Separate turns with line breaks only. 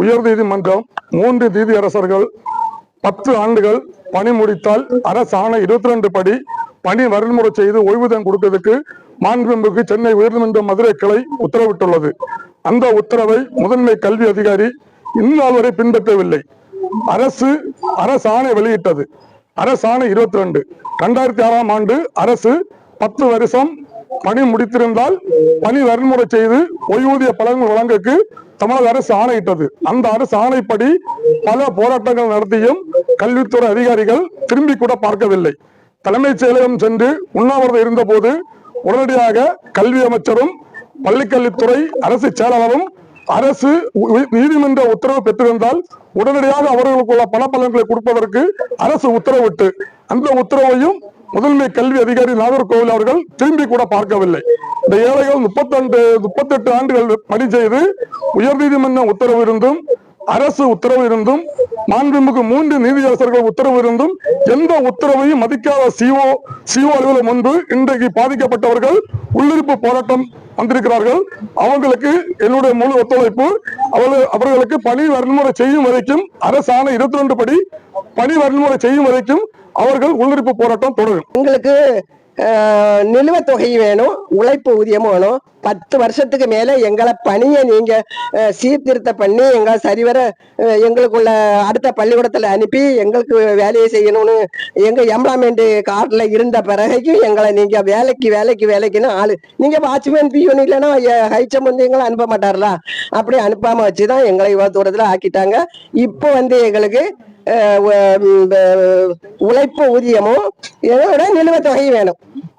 உயர் நீதிமன்றம் 3 நீதியரசர்கள் 10 ஆண்டுகள் பணி முடித்தால் அரசாணை 22 படி பணி வரைமுறை செய்து ஓய்வூதியம் கொடுப்பதற்கு மாண்புமிகு சென்னை உயர்நீதிமன்ற மதுரை கிளை உத்தரவிட்டுள்ளது. அந்த உத்தரவை முதன்மை கல்வி அதிகாரி இந்நாள் வரை பின்பற்றவில்லை. அரசாணை வெளியிட்டது. அரசாணை 22 2006ஆம் ஆண்டு அரசு 10 வருஷம் பணி முடித்திருந்தால் பணி வரைமுறை செய்து ஓய்வூதிய பலன்கள் வழங்கக்கு தமிழக அரசு ஆணையிட்டது. அந்த அரசு ஆணைப்படி பல போராட்டங்கள் நடத்தியும் கல்வித்துறை அதிகாரிகள் திரும்பி கூட பார்க்கவில்லை. தலைமைச் செயலகம் சென்று உண்ணாவிரதம் இருந்த போது உடனடியாக கல்வி அமைச்சரும் பள்ளிக்கல்வித்துறை அரசு செயலாளரும் அரசு நீதிமன்ற உத்தரவு பெற்றிருந்தால் உடனடியாக அவர்களுக்குள்ள பல பலன்களை கொடுப்பதற்கு அரசு உத்தரவிட்டு அந்த உத்தரவையும் முதன்மை கல்வி அதிகாரி நாகர்கோவில் அவர்கள் திரும்பி கூட பார்க்கவில்லை. இந்த ஏழைகள் 38 ஆண்டுகள் பணி செய்து உயர் நீதிமன்ற உத்தரவு இருந்தும் அரசு உத்தரவு இருந்தும் மாண்புமிகு 3 நீதியரசர்கள் உத்தரவு இருந்தும் எந்த உத்தரவையும் மதிக்காத சிஓ அலுவலகம் முன்பு இன்றைக்கு பாதிக்கப்பட்டவர்கள் உள்ளிருப்பு போராட்டம் வந்திருக்கிறார்கள். அவங்களுக்கு என்னுடைய முழு ஒத்துழைப்பு. அவர்களுக்கு பணி வரைமுறை செய்யும் வரைக்கும் அரசாணை 22 படி பணி வரைமுறை செய்யும் வரைக்கும் அவர்கள் உள்ளிருப்பு போராட்டம் தொடரும்.
எங்களுக்கு நிலுவைத் தொகை வேணும், உழைப்பு ஊதியம் வேணும். 10 வருஷத்துக்கு மேல எங்களை பணியை நீங்க சீர்திருத்த பண்ணி எங்களை சரிவர எங்களுக்குள்ள அடுத்த பள்ளிக்கூடத்துல அனுப்பி எங்களுக்கு வேலையை செய்யணும்னு எங்க எம்ப்ளாய்மெண்ட் கார்டுல இருந்த பிறகு எங்களை நீங்க வேலைக்குன்னு ஆளு நீங்க வாட்ச்மேன் பியூன் இல்லைன்னா ஹைச்சம் வந்து எங்களை அனுப்ப மாட்டார்களா? அப்படி அனுப்பாம வச்சுதான் எங்களை இவ்வளவு தூரத்துல ஆக்கிட்டாங்க. இப்போ எங்களுக்கு உழைப்பு ஊதியமும் இதோட நிலுவைத் தொகை வேணும்.